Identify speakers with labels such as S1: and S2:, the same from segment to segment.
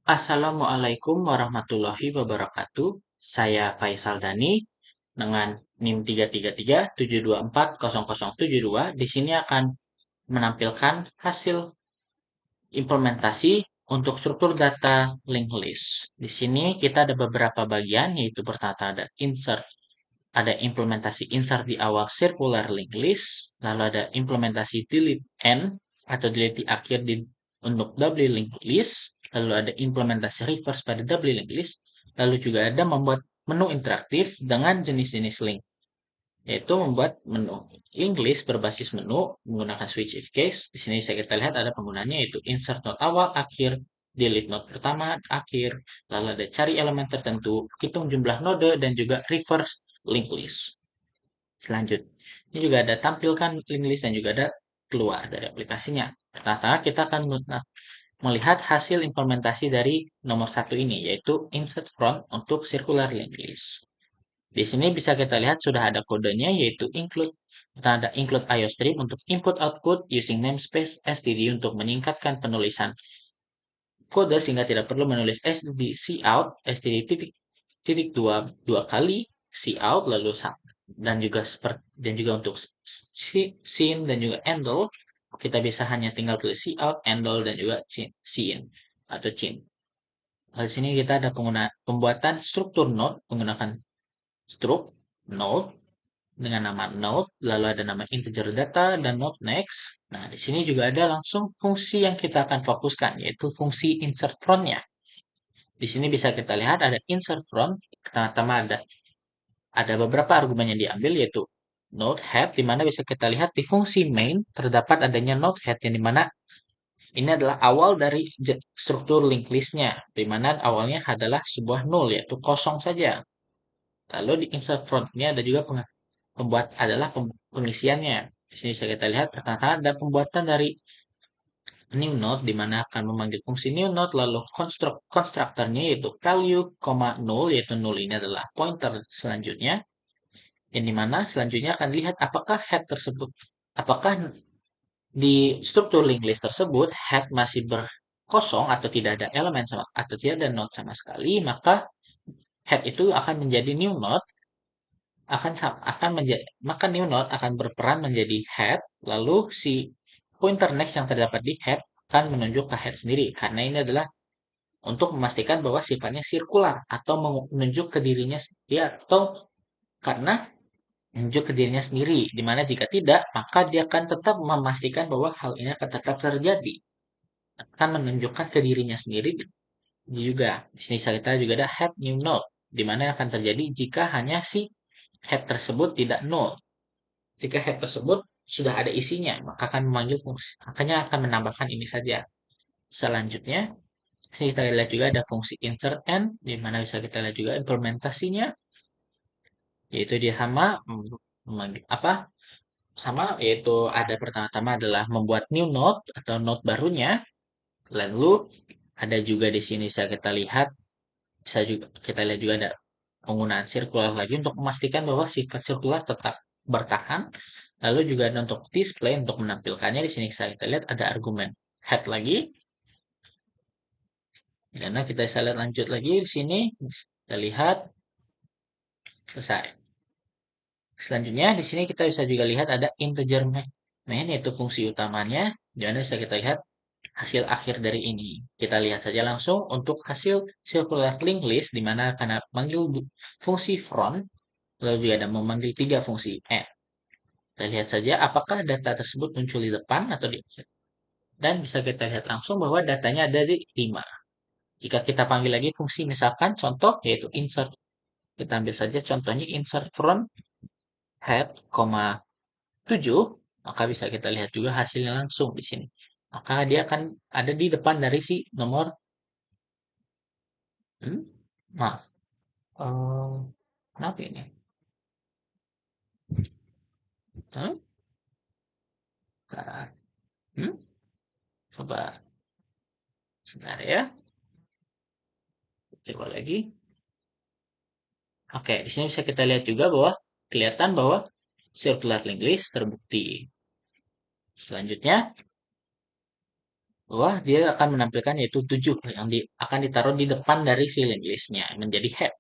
S1: Assalamualaikum warahmatullahi wabarakatuh. Saya Faisal Dani dengan NIM 33372400072. Di sini akan menampilkan hasil implementasi untuk struktur data linked list. Di sini kita ada beberapa bagian, yaitu pertama ada insert, ada implementasi insert di awal circular linked list, lalu ada implementasi delete end atau delete di akhir untuk double linked list, lalu ada implementasi reverse pada double linked list, lalu juga ada membuat menu interaktif dengan jenis-jenis link, yaitu membuat menu linked list berbasis menu menggunakan switch if case. Di sini kita lihat ada penggunanya, yaitu insert node awal, akhir, delete node pertama, akhir, lalu ada cari elemen tertentu, hitung jumlah node, dan juga reverse linked list. Selanjutnya, ini juga ada tampilkan link list dan juga ada keluar dari aplikasinya. Pertama, kita akan melihat hasil implementasi dari nomor satu ini, yaitu insert front untuk circular link list. Di sini bisa kita lihat sudah ada kodenya, yaitu include. Kita ada include IOStream untuk input output using namespace std untuk meningkatkan penulisan kode sehingga tidak perlu menulis std cout std titik dua kali cout lalu dan juga untuk scene dan juga handle kita bisa hanya tinggal tulis cout, handle, dan juga scene atau cin. Di sini kita ada pembuatan struktur node menggunakan struct node dengan nama node, lalu ada nama integer data dan node next. Nah, di sini juga ada langsung fungsi yang kita akan fokuskan, yaitu fungsi insert front-nya. Di sini bisa kita lihat ada insert front, pertama-tama ada beberapa argumen yang diambil, yaitu node head, di mana bisa kita lihat di fungsi main terdapat adanya node head, yang dimana ini adalah awal dari struktur linked list-nya, di mana awalnya adalah sebuah null, yaitu kosong saja. Lalu di insert front ini ada juga pengisiannya. Di sini bisa kita lihat pertama ada pembuatan dari new node, di mana akan memanggil fungsi new node, lalu konstruktornya yaitu value, null, yaitu null ini adalah pointer selanjutnya, yang dimana selanjutnya akan dilihat apakah head tersebut, apakah di struktur linked list tersebut head masih berkosong atau tidak ada elemen atau tidak ada node sama sekali, maka head itu akan menjadi new node, maka new node akan berperan menjadi head, lalu si pointer next yang terdapat di head akan menunjuk ke head sendiri, karena ini adalah untuk memastikan bahwa sifatnya sirkular atau menunjuk ke dirinya sendiri, atau karena menunjuk ke dirinya sendiri, dimana jika tidak, maka dia akan tetap memastikan bahwa hal ini akan tetap terjadi, akan menunjukkan ke dirinya sendiri juga. Di sini kita juga ada head new node, di mana akan terjadi jika hanya si head tersebut tidak null. Jika head tersebut sudah ada isinya, maka akan memanggil fungsi, makanya akan menambahkan ini saja. Selanjutnya, kita lihat juga ada fungsi insert end, di mana bisa kita lihat juga implementasinya, yaitu dia sama, yaitu ada pertama-tama adalah membuat new node atau node barunya, lalu ada juga di sini bisa juga kita lihat juga ada penggunaan circular lagi untuk memastikan bahwa sifat circular tetap bertahan. Lalu juga ada untuk display untuk menampilkannya. Di sini kita lihat ada argumen head lagi. Karena kita bisa lihat lanjut lagi di sini, kita lihat selesai. Selanjutnya di sini kita bisa juga lihat ada integer main, yaitu fungsi utamanya. Di mana bisa kita lihat hasil akhir dari ini. Kita lihat saja langsung untuk hasil circular linked list, di mana akan memanggil fungsi front, lalu juga ada memanggil 3 fungsi add. Kita lihat saja apakah data tersebut muncul di depan atau di akhir. Dan bisa kita lihat langsung bahwa datanya ada di 5. Jika kita panggil lagi fungsi misalkan contoh yaitu insert. Kita ambil saja contohnya insert front head, 7, maka bisa kita lihat juga hasilnya langsung di sini. Maka dia akan ada di depan dari si nomor maaf. Kenapa ini? Coba sebentar ya. Coba lagi. Oke, di sini bisa kita lihat juga bahwa kelihatan bahwa circular linked list terbukti. Selanjutnya, bahwa dia akan menampilkan yaitu 7 yang akan ditaruh di depan dari si linked list-nya menjadi head.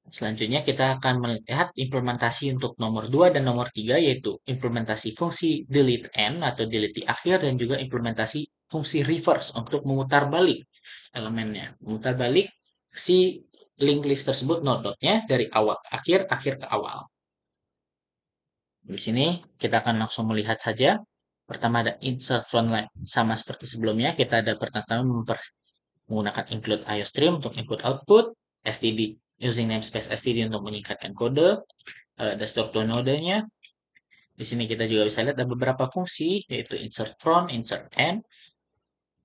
S1: Selanjutnya kita akan melihat implementasi untuk nomor 2 dan nomor 3 yaitu implementasi fungsi delete end atau delete di akhir dan juga implementasi fungsi reverse untuk memutar balik elemennya. Memutar balik si linked list tersebut node-node-nya dari awal ke akhir, akhir ke awal. Di sini kita akan langsung melihat saja. Pertama ada insert from line. Sama seperti sebelumnya, kita ada pertama menggunakan include IOStream untuk input output, std using namespace std untuk menyingkatkan kode, desktop node-nya. Di sini kita juga bisa lihat ada beberapa fungsi, yaitu insert front, insert end,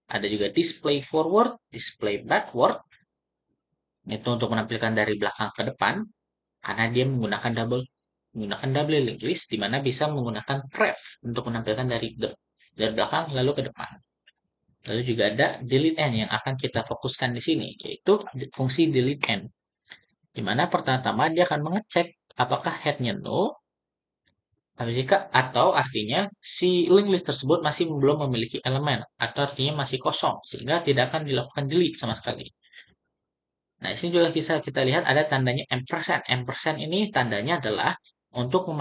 S1: ada juga display forward, display backward, itu untuk menampilkan dari belakang ke depan, karena dia menggunakan double linked list, di mana bisa menggunakan pref untuk menampilkan dari belakang lalu ke depan. Lalu juga ada delete end yang akan kita fokuskan di sini, yaitu fungsi delete end. Di mana pertama-tama dia akan mengecek apakah headnya null, atau artinya si linked list tersebut masih belum memiliki elemen, atau artinya masih kosong, sehingga tidak akan dilakukan delete sama sekali. Nah, di sini juga bisa kita lihat ada tandanya ampersand. Ampersand ini tandanya adalah untuk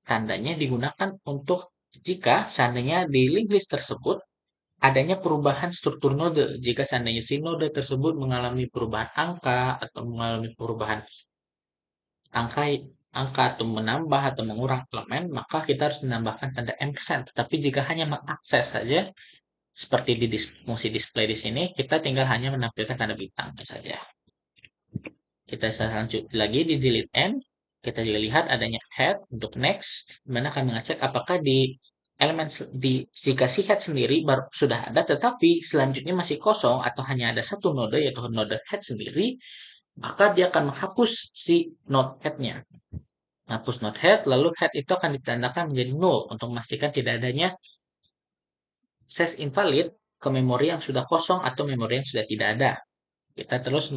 S1: tandanya digunakan untuk jika seandainya di linked list tersebut adanya perubahan struktur node. Jika seandainya si node tersebut mengalami perubahan angka atau mengalami perubahan angka angka atau menambah atau mengurang elemen, maka kita harus menambahkan tanda ampersand. Tetapi jika hanya mengakses saja, seperti di fungsi display di sini, kita tinggal hanya menampilkan tanda bintang saja. Kita lanjut lagi di delete end. Kita juga lihat adanya head untuk next, di mana akan mengecek apakah di elemen jika si head sendiri baru sudah ada, tetapi selanjutnya masih kosong atau hanya ada satu node yaitu node head sendiri, maka dia akan menghapus si node head-nya. Hapus node head, lalu head itu akan ditandakan menjadi null untuk memastikan tidak adanya access invalid ke memori yang sudah kosong atau memori yang sudah tidak ada. Kita terus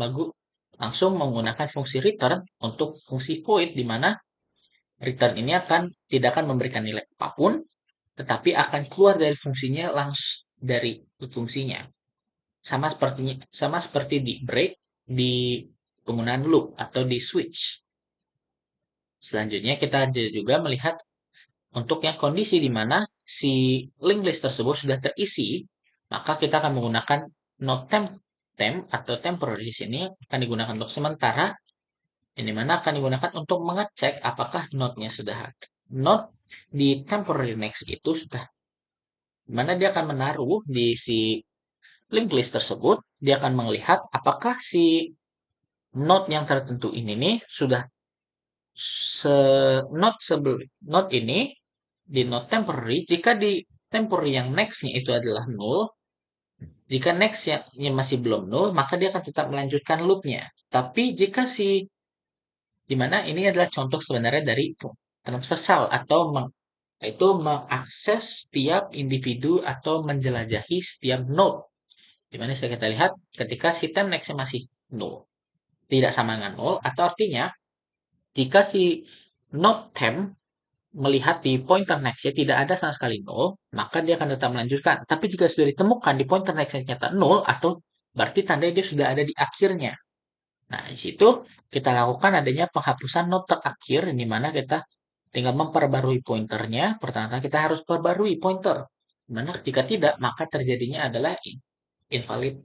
S1: langsung menggunakan fungsi return untuk fungsi void, di mana return ini tidak akan memberikan nilai apapun, tetapi akan keluar dari fungsinya langsung dari fungsinya. Sama seperti di break, di penggunaan loop atau di switch. Selanjutnya kita juga melihat untuk yang kondisi di mana si linked list tersebut sudah terisi, maka kita akan menggunakan node temp atau temporary di sini akan digunakan untuk sementara, yang dimana akan digunakan untuk mengecek apakah node-nya sudah ada. Node di temporary next itu sudah, dimana dia akan menaruh di si linked list tersebut, dia akan melihat apakah si node yang tertentu ini nih sudah node ini di node temporary, jika di temporary yang next-nya itu adalah null, jika next-nya masih belum null, maka dia akan tetap melanjutkan loop-nya. Tapi jika dimana ini adalah contoh sebenarnya dari transversal atau itu mengakses setiap individu atau menjelajahi setiap node. Dimana bisa kita lihat ketika si temp next-nya masih null, tidak sama dengan null, atau artinya jika si node temp melihat di pointer next-nya tidak ada sama sekali null, maka dia akan tetap melanjutkan. Tapi jika sudah ditemukan di pointer next-nya ternyata null, atau berarti tandanya dia sudah ada di akhirnya. Nah, di situ kita lakukan adanya penghapusan node terakhir, di mana kita tinggal memperbarui pointernya. Pertama kita harus perbarui pointer. Dimana jika tidak, maka terjadinya adalah invalid.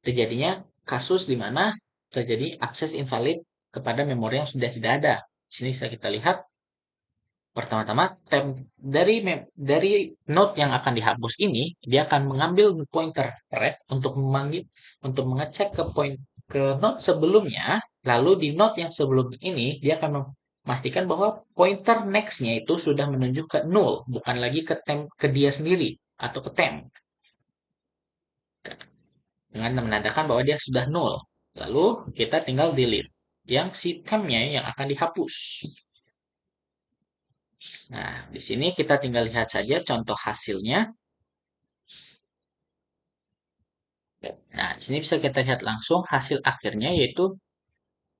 S1: Terjadinya kasus di mana terjadi akses invalid kepada memori yang sudah tidak ada. Di sini bisa kita lihat pertama-tama dari node yang akan dihapus ini, dia akan mengambil pointer ref untuk mengecek ke node sebelumnya, lalu di node yang sebelum ini dia akan memastikan bahwa pointer next-nya itu sudah menunjuk ke null, bukan lagi ke dia sendiri atau ke temp. Dengan menandakan bahwa dia sudah null. Lalu kita tinggal delete yang si temp-nya yang akan dihapus. Nah, di sini kita tinggal lihat saja contoh hasilnya. Nah, di sini bisa kita lihat langsung hasil akhirnya yaitu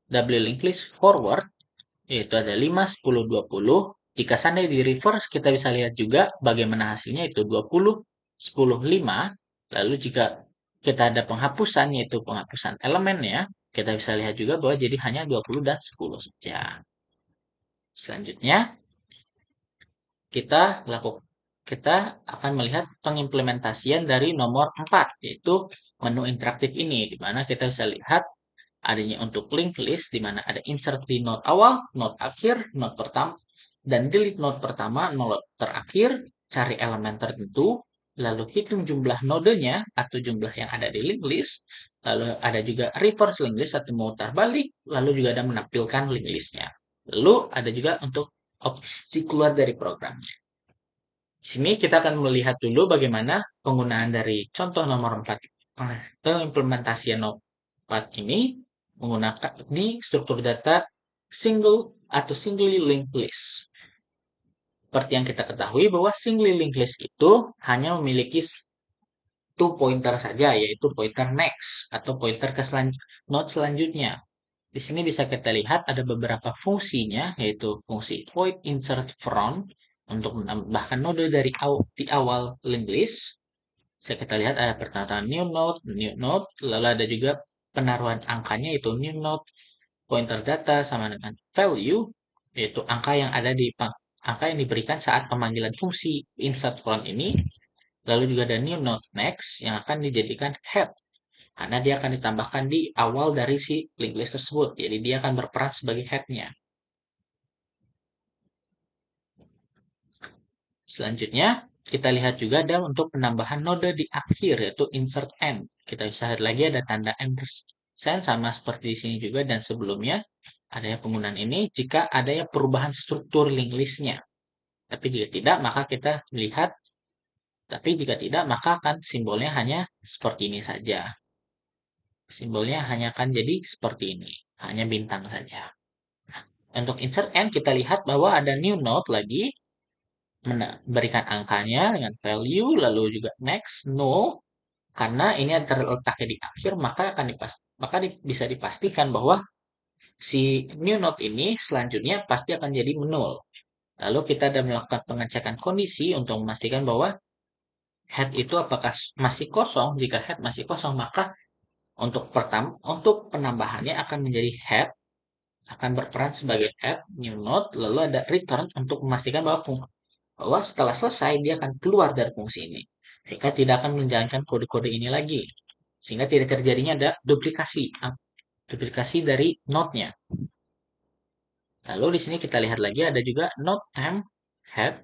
S1: double linked list forward, yaitu ada 5, 10, 20. Jika seandainya di reverse, kita bisa lihat juga bagaimana hasilnya itu 20, 10, 5. Lalu jika kita ada penghapusan, yaitu penghapusan elemennya, kita bisa lihat juga bahwa jadi hanya 20 dan 10 saja. Selanjutnya, kita kita akan melihat pengimplementasian dari nomor 4, yaitu menu interaktif ini, di mana kita bisa lihat adanya untuk linked list, di mana ada insert di node awal, node akhir, node pertama, dan delete node pertama, node terakhir, cari elemen tertentu, lalu hitung jumlah nodenya atau jumlah yang ada di linked list, lalu ada juga reverse linked list atau memutar balik, lalu juga ada menampilkan linked listnya. Lalu ada juga untuk opsi keluar dari programnya. Di sini kita akan melihat dulu bagaimana penggunaan dari contoh nomor 4 pengimplementasian nomor 4 ini menggunakan di struktur data single atau singly linked list. Seperti yang kita ketahui bahwa singly linked list itu hanya memiliki satu pointer saja, yaitu pointer next atau pointer ke node selanjutnya. Di sini bisa kita lihat ada beberapa fungsinya, yaitu fungsi void insert from untuk menambahkan node dari di awal linked list. Bisa kita lihat ada pertanyaan new node, lalu ada juga penaruhan angkanya yaitu new node, pointer data sama dengan value, yaitu angka yang diberikan saat pemanggilan fungsi insert from ini. Lalu juga ada new node next yang akan dijadikan head karena dia akan ditambahkan di awal dari si linked list tersebut. Jadi dia akan berperan sebagai head-nya. Selanjutnya, kita lihat juga ada untuk penambahan node di akhir, yaitu insert end. Kita bisa lihat lagi ada tanda ampersand sama seperti di sini juga dan sebelumnya. Adanya penggunaan ini jika adanya perubahan struktur linked list-nya. Tapi jika tidak, maka kita lihat. Tapi jika tidak, maka akan simbolnya hanya seperti ini saja. Simbolnya hanya akan jadi seperti ini. Hanya bintang saja. Untuk insert end, kita lihat bahwa ada new node lagi. Memberikan angkanya dengan value, lalu juga next, null. Karena ini terletaknya di akhir, maka bisa dipastikan bahwa si new node ini selanjutnya pasti akan jadi null. Lalu kita ada melakukan pengecekan kondisi untuk memastikan bahwa head itu apakah masih kosong. Jika head masih kosong, maka untuk penambahannya akan menjadi head, akan berperan sebagai head new node, lalu ada return untuk memastikan bahwa setelah selesai dia akan keluar dari fungsi ini. Sehingga tidak akan menjalankan kode-kode ini lagi. Sehingga tidak terjadinya ada duplikasi dari node-nya. Lalu di sini kita lihat lagi ada juga node temp head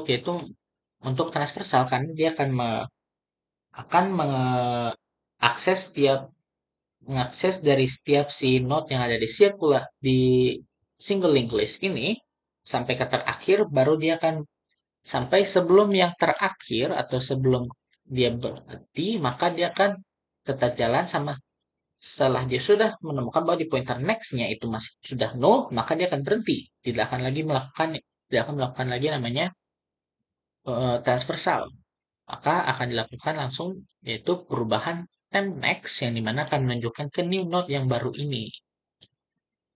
S1: yaitu untuk transversal karena dia akan mengakses dari setiap si node yang ada di single linked list ini sampai ke terakhir, baru dia akan sampai sebelum yang terakhir atau sebelum dia berhenti, maka dia akan tetap jalan sama setelah dia sudah menemukan bahwa di pointer next-nya itu masih sudah nol, maka dia akan berhenti. Tidak akan melakukan lagi namanya transversal. Maka akan dilakukan langsung yaitu perubahan temp next yang dimana akan menunjukkan ke new node yang baru ini.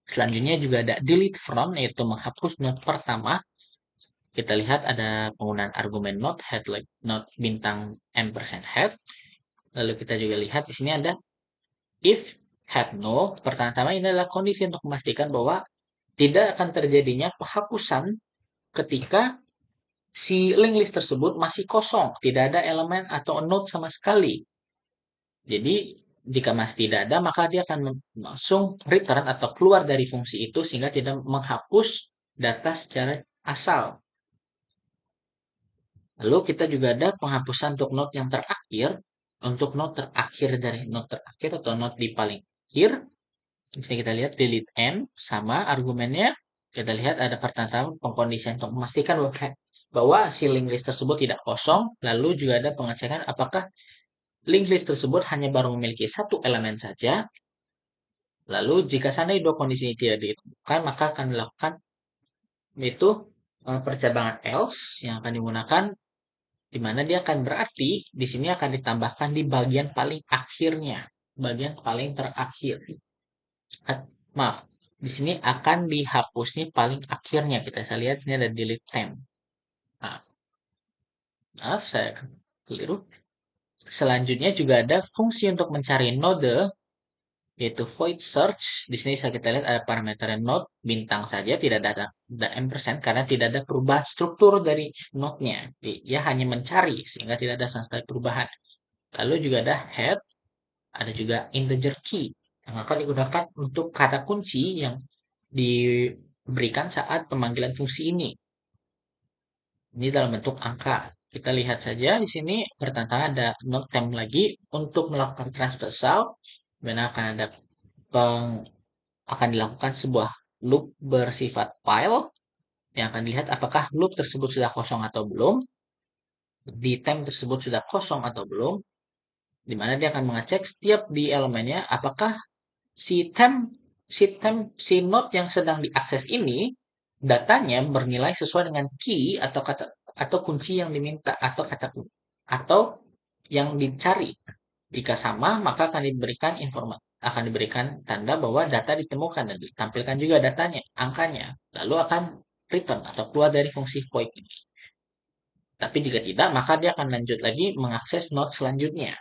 S1: Selanjutnya juga ada delete from yaitu menghapus node pertama. Kita lihat ada penggunaan argumen node head like node bintang ampersand head. Lalu kita juga lihat di sini ada if head null. Pertama-tama ini adalah kondisi untuk memastikan bahwa tidak akan terjadinya penghapusan ketika si link list tersebut masih kosong, tidak ada elemen atau node sama sekali. Jadi jika masih tidak ada, maka dia akan langsung return atau keluar dari fungsi itu sehingga tidak menghapus data secara asal. Lalu kita juga ada penghapusan untuk node yang terakhir. Untuk node terakhir dari node terakhir atau node di paling akhir, bisa kita lihat delete n sama argumennya. Kita lihat ada pertanyaan pengkondisian untuk memastikan bahwa si link list tersebut tidak kosong. Lalu juga ada pengecekan apakah link list tersebut hanya baru memiliki satu elemen saja. Lalu jika seandainya dua kondisi ini tidak ditemukan, maka akan dilakukan yaitu percabangan else yang akan digunakan di mana dia akan berarti di sini akan ditambahkan di bagian paling akhirnya, bagian paling terakhir. Maaf, di sini akan dihapusnya paling akhirnya. Kita bisa lihat sini ada delete temp. Maaf, saya keliru. Selanjutnya juga ada fungsi untuk mencari node, yaitu void search. Di sini bisa kita lihat ada parameter node bintang saja, tidak ada ampersand karena tidak ada perubahan struktur dari node-nya. Dia hanya mencari sehingga tidak ada sama sekali perubahan. Lalu juga ada head, ada juga integer key yang akan digunakan untuk kata kunci yang diberikan saat pemanggilan fungsi ini. Ini dalam bentuk angka. Kita lihat saja di sini pertama ada node temp lagi untuk melakukan transversal, dimana akan dilakukan sebuah loop bersifat while yang akan dilihat apakah loop tersebut sudah kosong atau belum, di temp tersebut sudah kosong atau belum, di mana dia akan mengecek setiap di elemennya apakah si node yang sedang diakses ini datanya bernilai sesuai dengan key atau kata atau kunci yang diminta atau kata atau yang dicari. Jika sama, maka akan diberikan tanda bahwa data ditemukan dan ditampilkan juga datanya, angkanya. Lalu akan return atau keluar dari fungsi void ini. Tapi jika tidak, maka dia akan lanjut lagi mengakses node selanjutnya.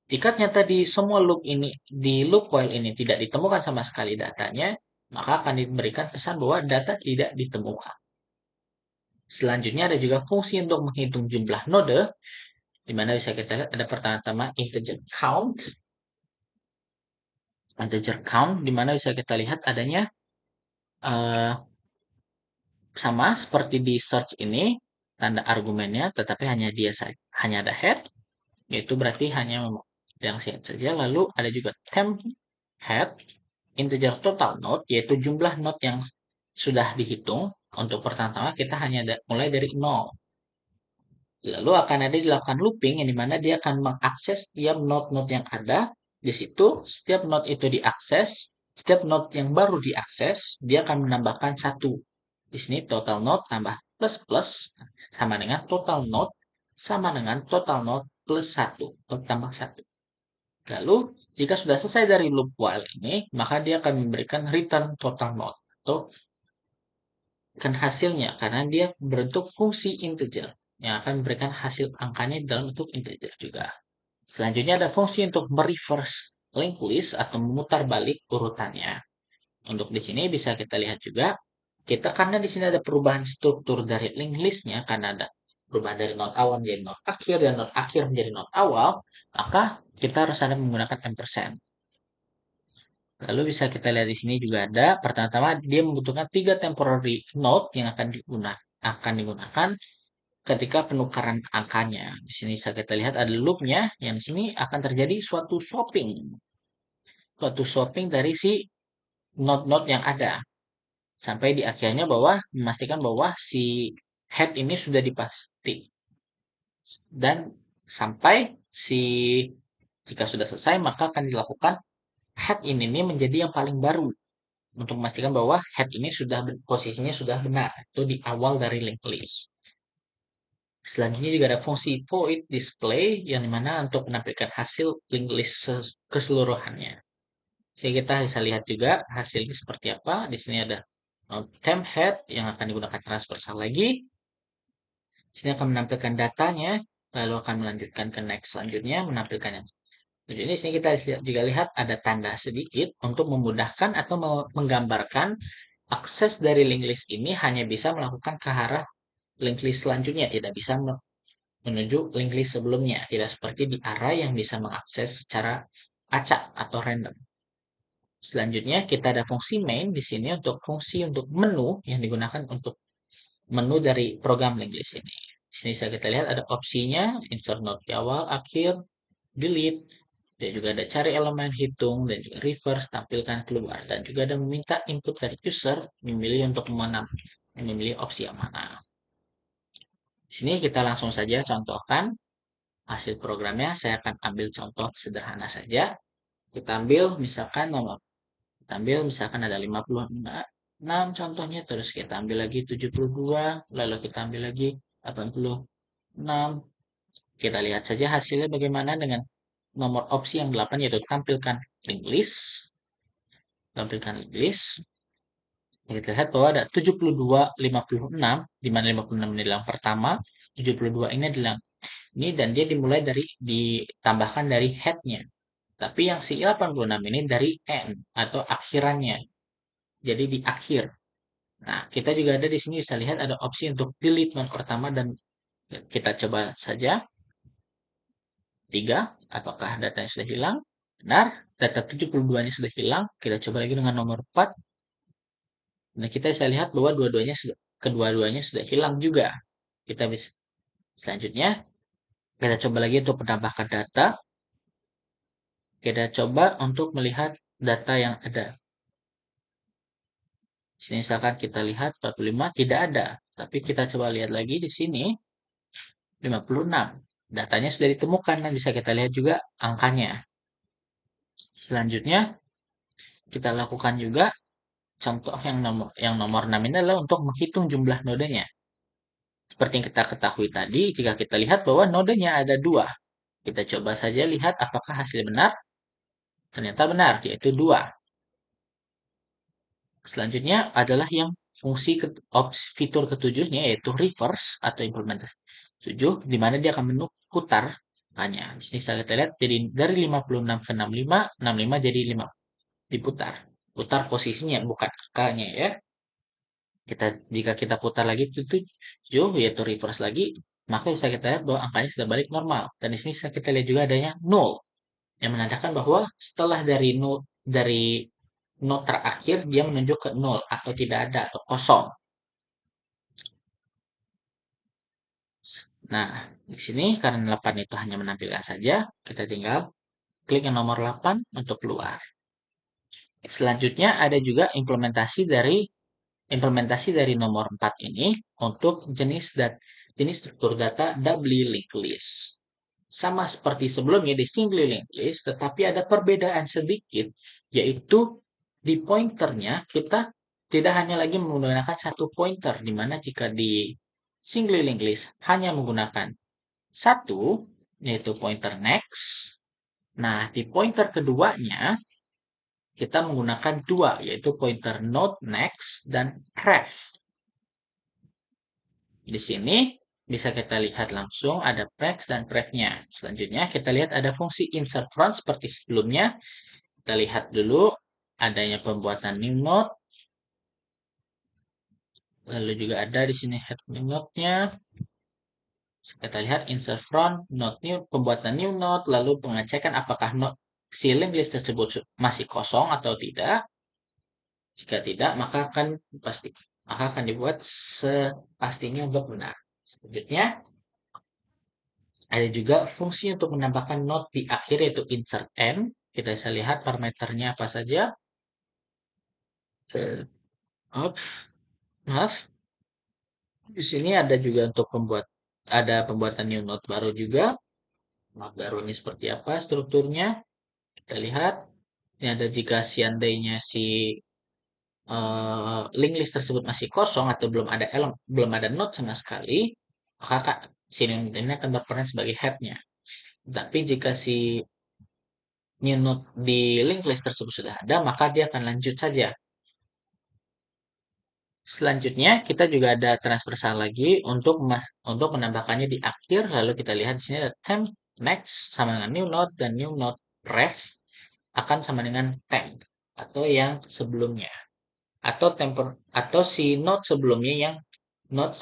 S1: Jika ternyata di loop while ini tidak ditemukan sama sekali datanya, maka akan diberikan pesan bahwa data tidak ditemukan. Selanjutnya ada juga fungsi untuk menghitung jumlah node, di mana bisa kita lihat ada pertama-tama integer count, di mana bisa kita lihat adanya uh, sama seperti di search ini, tanda argumennya, tetapi hanya ada head, yaitu berarti hanya yang head saja. Lalu ada juga temp head, integer total node, yaitu jumlah node yang sudah dihitung. Untuk pertama-tama kita hanya mulai dari 0. Lalu akan ada dilakukan looping, yang dimana dia akan mengakses setiap node-node yang ada. Di situ, setiap node itu diakses, setiap node yang baru diakses, dia akan menambahkan satu. Di sini total node tambah plus plus sama dengan total node sama dengan total node plus 1, tambah 1. Lalu, jika sudah selesai dari loop while ini, maka dia akan memberikan return total node atau kan hasilnya karena dia berbentuk fungsi integer yang akan memberikan hasil angkanya dalam bentuk integer juga. Selanjutnya ada fungsi untuk mereverse linked list atau memutar balik urutannya. Untuk di sini bisa kita lihat juga karena di sini ada perubahan struktur dari linked listnya karena ada perubahan dari node awal menjadi node akhir dan node akhir menjadi node awal, maka kita harus ada menggunakan ampersand. Lalu bisa kita lihat di sini juga ada pertama-tama dia membutuhkan 3 temporary node yang akan digunakan ketika penukaran angkanya. Di sini bisa kita lihat ada loopnya yang di sini akan terjadi suatu swapping dari si node-node yang ada sampai di akhirnya bahwa memastikan bahwa si head ini sudah dipasti dan sampai jika sudah selesai maka akan dilakukan head ini nih menjadi yang paling baru untuk memastikan bahwa head ini posisinya sudah benar itu di awal dari linked list. Selanjutnya juga ada fungsi void display yang dimana untuk menampilkan hasil linked list keseluruhannya. Jadi kita bisa lihat juga hasilnya seperti apa. Di sini ada temp head yang akan digunakan transversal lagi. Di sini akan menampilkan datanya, lalu akan melanjutkan ke next selanjutnya menampilkannya. Jadi di sini kita juga lihat ada tanda sedikit untuk memudahkan atau menggambarkan akses dari linked list ini hanya bisa melakukan ke arah linked list selanjutnya, tidak bisa menuju linked list sebelumnya, tidak seperti di arah yang bisa mengakses secara acak atau random. Selanjutnya kita ada fungsi main di sini untuk fungsi untuk menu yang digunakan untuk menu dari program linked list ini. Di sini bisa kita lihat ada opsinya insert node di awal, akhir, delete, dan juga ada cari elemen, hitung, dan juga reverse, tampilkan, keluar. Dan juga ada meminta input dari user, memilih opsi yang mana. Di sini kita langsung saja contohkan hasil programnya. Saya akan ambil contoh sederhana saja. Kita ambil misalkan ada 56 contohnya, terus kita ambil lagi 72, lalu kita ambil lagi 86. Kita lihat saja hasilnya bagaimana dengan nomor opsi yang 8 yaitu tampilkan linked list. Kita lihat bahwa ada 72, 56, di mana 56 ini adalah yang pertama, 72 ini adalah Ini dan dia dimulai dari ditambahkan dari headnya. Tapi yang si 86 ini dari end atau akhirannya. Jadi di akhir. Nah, kita juga ada di sini bisa lihat ada opsi untuk delete not pertama dan kita coba saja. 3, apakah datanya sudah hilang? Benar, data 72-nya sudah hilang. Kita coba lagi dengan nomor 4. Nah, kita bisa lihat bahwa kedua-duanya sudah hilang juga. Kita bisa selanjutnya kita coba lagi untuk menambahkan data. Kita coba untuk melihat data yang ada. Di sini misalkan kita lihat 45 tidak ada, tapi kita coba lihat lagi di sini 56. Datanya sudah ditemukan dan bisa kita lihat juga angkanya. Selanjutnya kita lakukan juga contoh yang nomor 6 ini adalah untuk menghitung jumlah nodenya. Seperti yang kita ketahui tadi, jika kita lihat bahwa nodenya ada 2. Kita coba saja lihat apakah hasil benar. Ternyata benar, yaitu 2. Selanjutnya adalah yang fungsi fitur ketujuhnya yaitu reverse atau implementasi 7, di mana dia akan putar angkanya. Di sini saya lihat jadi dari 56 ke 65, 65 jadi 5 diputar. Putar posisinya bukan angkanya ya. Jika kita putar lagi itu 7 yaitu reverse lagi, maka bisa kita lihat bahwa angkanya sudah balik normal. Dan di sini bisa kita lihat juga adanya 0 yang menandakan bahwa setelah dari not terakhir dia menunjuk ke 0 atau tidak ada atau kosong. Nah, di sini karena 8 itu hanya menampilkan saja, kita tinggal klik yang nomor 8 untuk keluar. Selanjutnya ada juga implementasi dari nomor 4 ini untuk jenis struktur data doubly linked list. Sama seperti sebelumnya di singly linked list, tetapi ada perbedaan sedikit, yaitu di pointernya kita tidak hanya lagi menggunakan satu pointer, di mana jika di singly linked list hanya menggunakan satu, yaitu pointer next. Nah, di pointer keduanya kita menggunakan 2, yaitu pointer node next dan ref. Di sini bisa kita lihat langsung ada next dan ref-nya. Selanjutnya kita lihat ada fungsi insert from seperti sebelumnya. Kita lihat dulu adanya pembuatan new node. Lalu juga ada di sini head new node-nya. Kita lihat insert from node new, pembuatan new node, lalu pengecekan apakah si link list tersebut masih kosong atau tidak. Jika tidak, maka akan dibuat sepastinya untuk benar. Selanjutnya, ada juga fungsi untuk menambahkan node di akhir yaitu insert n. Kita bisa lihat parameternya apa saja. Maaf. Di sini ada juga untuk pembuatan new node baru juga. Node baru ini seperti apa strukturnya? Kita lihat. Ini ada jika seandainya si link list tersebut masih kosong atau belum ada node sama sekali, maka si node ini akan berperan sebagai head-nya. Tapi jika si new node di link list tersebut sudah ada, maka dia akan lanjut saja. Selanjutnya, kita juga ada transversal lagi untuk menambahkannya di akhir. Lalu kita lihat di sini ada temp next sama dengan new node dan new node ref akan sama dengan temp atau yang sebelumnya. Atau si node sebelumnya yang node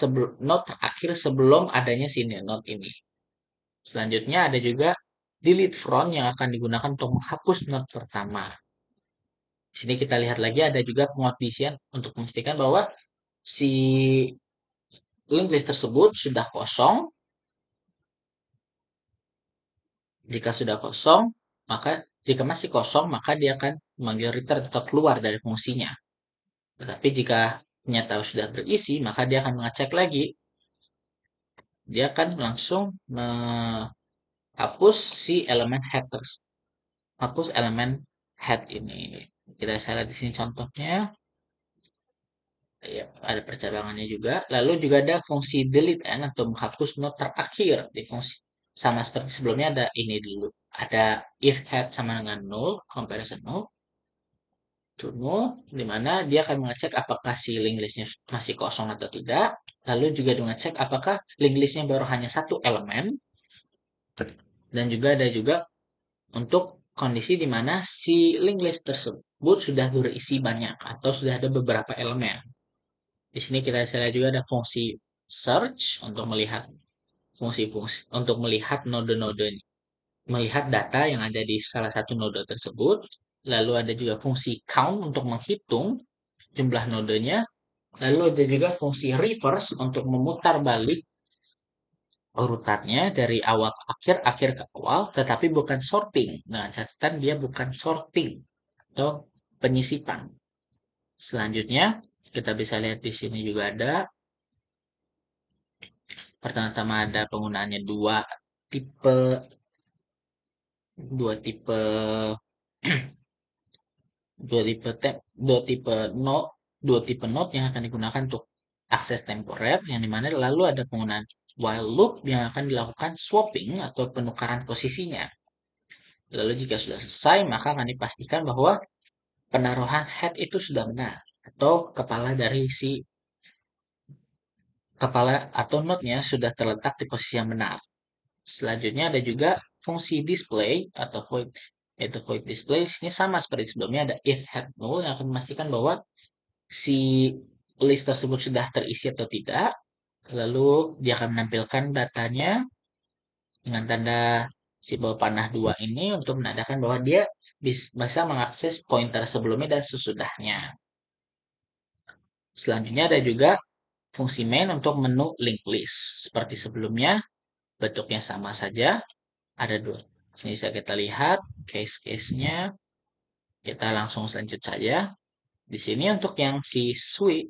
S1: terakhir sebelum adanya si new node ini. Selanjutnya ada juga delete from yang akan digunakan untuk menghapus node pertama. Di sini kita lihat lagi ada juga pengkondisian untuk memastikan bahwa si link list tersebut sudah kosong. Jika sudah kosong, jika masih kosong, maka dia akan memanggil return atau keluar dari fungsinya. Tetapi jika ternyata sudah berisi, maka dia akan mengecek lagi. Dia akan langsung menghapus si elemen headers. Hapus elemen head ini. Kita bisa lihat di sini contohnya. Ya, ada percabangannya juga. Lalu juga ada fungsi delete n atau menghapus node terakhir di fungsi. Sama seperti sebelumnya ada ini dulu. Ada if head sama dengan null, comparison null to null, di mana dia akan mengecek apakah si link listnya masih kosong atau tidak. Lalu juga mengecek apakah link listnya baru hanya satu elemen Dan juga ada juga untuk kondisi di mana si linked list tersebut sudah berisi banyak atau sudah ada beberapa elemen. Di sini kita bisa lihat juga ada fungsi search untuk melihat fungsi-fungsi untuk melihat node-node, melihat data yang ada di salah satu node tersebut. Lalu ada juga fungsi count untuk menghitung jumlah nodenya. Lalu ada juga fungsi reverse untuk memutar balik urutannya dari awal ke akhir, akhir ke awal, tetapi bukan sorting. Nah, catatan dia bukan sorting atau penyisipan. Selanjutnya, kita bisa lihat di sini juga ada, pertama-tama ada penggunaannya tipe, dua tipe, dua tipe tab, dua tipe node yang akan digunakan untuk akses temporer, yang dimana lalu ada penggunaan while loop yang akan dilakukan swapping atau penukaran posisinya. Lalu jika sudah selesai, maka akan dipastikan bahwa penaruhan head itu sudah benar atau kepala atau node-nya sudah terletak di posisi yang benar. Selanjutnya ada juga fungsi display atau void, yaitu void display. Ini sama seperti sebelumnya, ada if head null yang akan memastikan bahwa si list tersebut sudah terisi atau tidak. Lalu dia akan menampilkan datanya dengan tanda simbol panah 2 ini untuk menandakan bahwa dia bisa mengakses pointer sebelumnya dan sesudahnya. Selanjutnya ada juga fungsi main untuk menu linked list. Seperti sebelumnya, bentuknya sama saja. Ada dua. Sini bisa kita lihat case-case-nya. Kita langsung lanjut saja. Di sini untuk yang si switch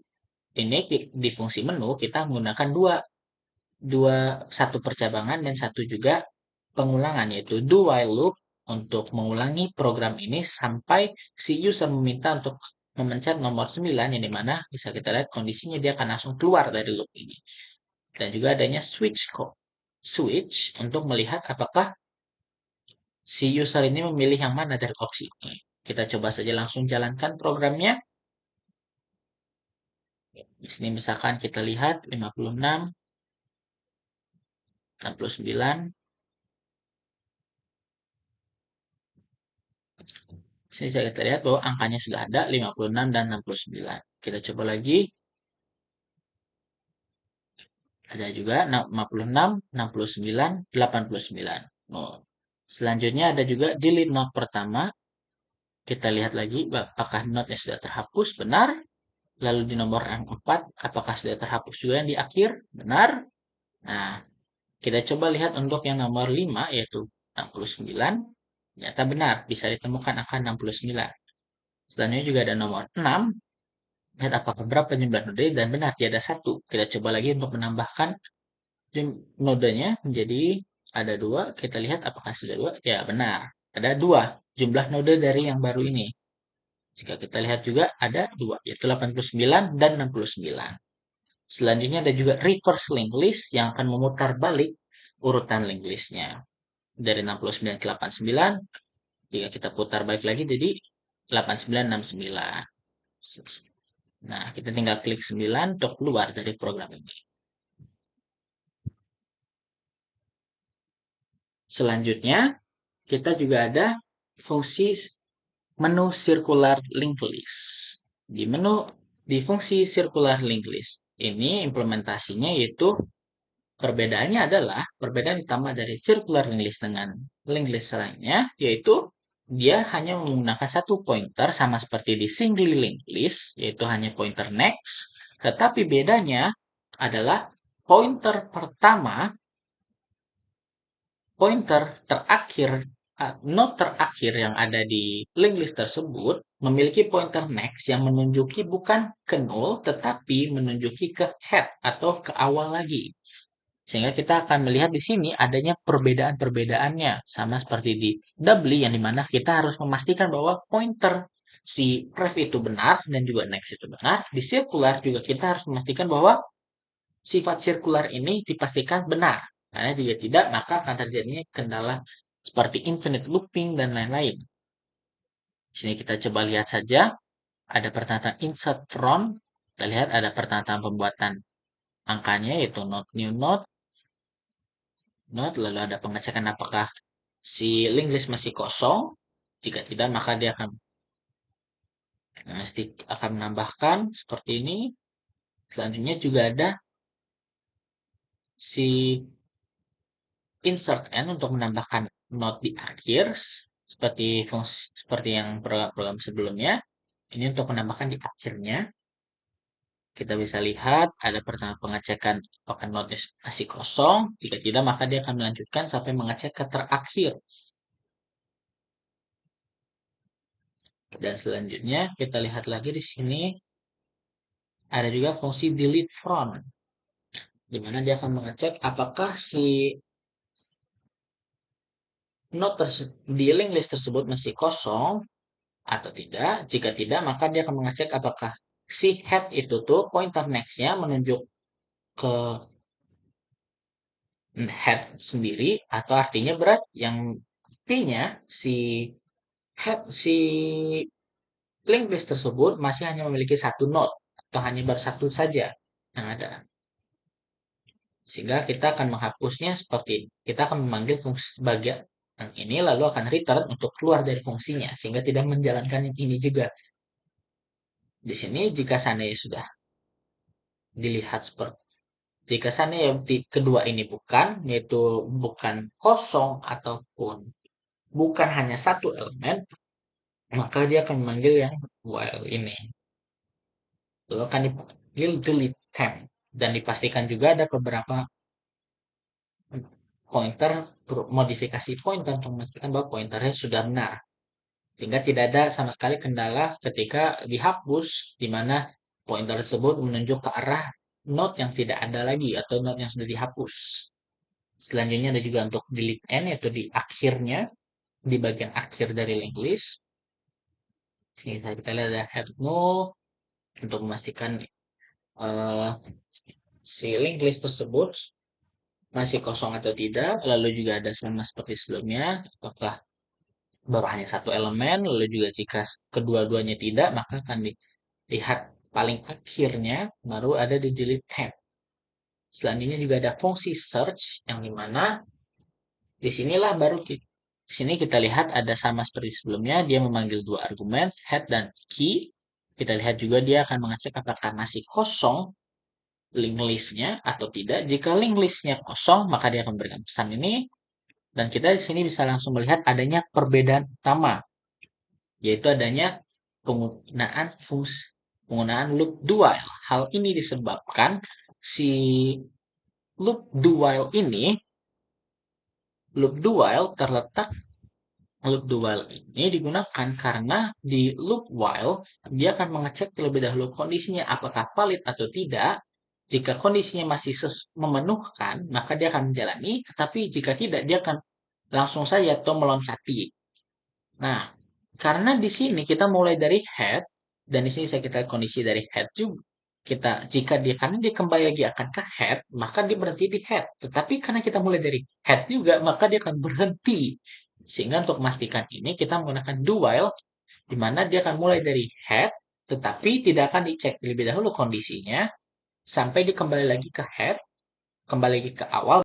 S1: ini di fungsi menu kita menggunakan satu percabangan dan satu juga pengulangan, yaitu do while loop untuk mengulangi program ini sampai si user meminta untuk memencet nomor 9, yang dimana bisa kita lihat kondisinya dia akan langsung keluar dari loop ini. Dan juga adanya switch untuk melihat apakah si user ini memilih yang mana dari opsi ini. Kita coba saja langsung jalankan programnya. Di sini misalkan kita lihat 56, 69. Sini bisa kita lihat bahwa angkanya sudah ada 56 dan 69. Kita coba lagi. Ada juga 56, 69, 89. Oh. Selanjutnya ada juga delete node pertama. Kita lihat lagi apakah node yang sudah terhapus, benar. Lalu di nomor yang 4, apakah sudah terhapus juga yang di akhir, benar. Nah, kita coba lihat untuk yang nomor 5, yaitu 69. Ternyata benar, bisa ditemukan angka 69. Selanjutnya juga ada nomor 6. Lihat apakah berapa jumlah node dan benar, tiada satu. Kita coba lagi untuk menambahkan nodenya menjadi ada 2. Kita lihat apakah sudah 2. Ya, benar. Ada 2 jumlah node dari yang baru ini. Jika kita lihat juga ada 2, yaitu 89 dan 69. Selanjutnya ada juga reverse linked list yang akan memutar balik urutan linked listnya. Dari 69 ke 89, jika kita putar balik lagi jadi 89, 69. Nah, kita tinggal klik 9 untuk keluar dari program ini. Selanjutnya, kita juga ada fungsi menu circular linked list. Di fungsi circular linked list ini implementasinya yaitu perbedaan utama dari circular linked list dengan linked list lainnya yaitu dia hanya menggunakan satu pointer sama seperti di singly linked list, yaitu hanya pointer next, tetapi bedanya adalah pointer pertama, pointer terakhir, node terakhir yang ada di linked list tersebut memiliki pointer next yang menunjuki bukan ke null, tetapi menunjuki ke head atau ke awal lagi. Sehingga kita akan melihat di sini adanya perbedaan-perbedaannya. Sama seperti di doubly, yang dimana kita harus memastikan bahwa pointer si ref itu benar dan juga next itu benar. Di circular juga kita harus memastikan bahwa sifat circular ini dipastikan benar. Karena jika tidak, maka akan terjadinya kendala seperti infinite looping dan lain-lain. Di sini kita coba lihat saja. Ada pertanyaan insert from. Kita lihat ada pertanyaan pembuatan angkanya, yaitu not new node. not, lalu ada pengecekan apakah si linked list masih kosong. Jika tidak, maka dia akan menambahkan seperti ini. Selanjutnya juga ada si insert n untuk menambahkan not di akhir seperti yang program sebelumnya. Ini untuk menambahkan di akhirnya. Kita bisa lihat ada pertama pengecekan apakah not masih kosong. Jika tidak, maka dia akan melanjutkan sampai mengecek ke terakhir. Dan selanjutnya kita lihat lagi di sini ada juga fungsi delete from, di mana dia akan mengecek apakah si note di link list tersebut masih kosong atau tidak. Jika tidak, maka dia akan mengecek apakah si head itu tuh pointer next-nya menunjuk ke head sendiri, atau artinya yang artinya si link list tersebut masih hanya memiliki satu node atau hanya baru satu saja yang ada. Sehingga kita akan menghapusnya seperti ini. Kita akan memanggil fungsi bagian yang ini lalu akan return untuk keluar dari fungsinya sehingga tidak menjalankan yang ini juga. Di sini jika seandainya sudah dilihat seperti jika seandainya kedua ini bukan, yaitu bukan kosong ataupun bukan hanya satu elemen, maka dia akan memanggil yang while ini. Lalu akan dipanggil delete temp dan dipastikan juga ada beberapa pointer modifikasi pointer untuk memastikan bahwa pointernya sudah benar. Sehingga tidak ada sama sekali kendala ketika dihapus di mana pointer tersebut menunjuk ke arah node yang tidak ada lagi atau node yang sudah dihapus. Selanjutnya ada juga untuk delete n, yaitu di akhirnya, di bagian akhir dari linked list. Sini kita lihat ada head null untuk memastikan uh, si linked list tersebut masih kosong atau tidak. Lalu juga ada sama seperti sebelumnya, apakah baru hanya satu elemen. Lalu juga jika kedua-duanya tidak, maka akan dilihat paling akhirnya baru ada di delete tab. Selanjutnya juga ada fungsi search yang dimana disinilah baru di sini kita lihat ada sama seperti sebelumnya, dia memanggil dua argumen head dan key. Kita lihat juga dia akan mengecek apakah masih kosong link listnya atau tidak. Jika link listnya kosong, maka dia akan memberikan pesan ini. Dan kita di sini bisa langsung melihat adanya perbedaan utama, yaitu adanya penggunaan loop do while. Hal ini disebabkan si loop do while ini loop do while ini digunakan karena di loop while dia akan mengecek terlebih dahulu kondisinya apakah valid atau tidak. Jika kondisinya masih memenuhkan, maka dia akan menjalani, tetapi jika tidak, dia akan langsung saja atau meloncati. Nah, karena di sini kita mulai dari head, dan di sini saya kita kondisi dari head juga. Jika karena dia kembali lagi akan ke head, maka dia berhenti di head. Tetapi karena kita mulai dari head juga, maka dia akan berhenti. Sehingga untuk memastikan ini, kita menggunakan do while, di mana dia akan mulai dari head, tetapi tidak akan dicek terlebih dahulu kondisinya, sampai dia kembali lagi ke head, kembali lagi ke awal,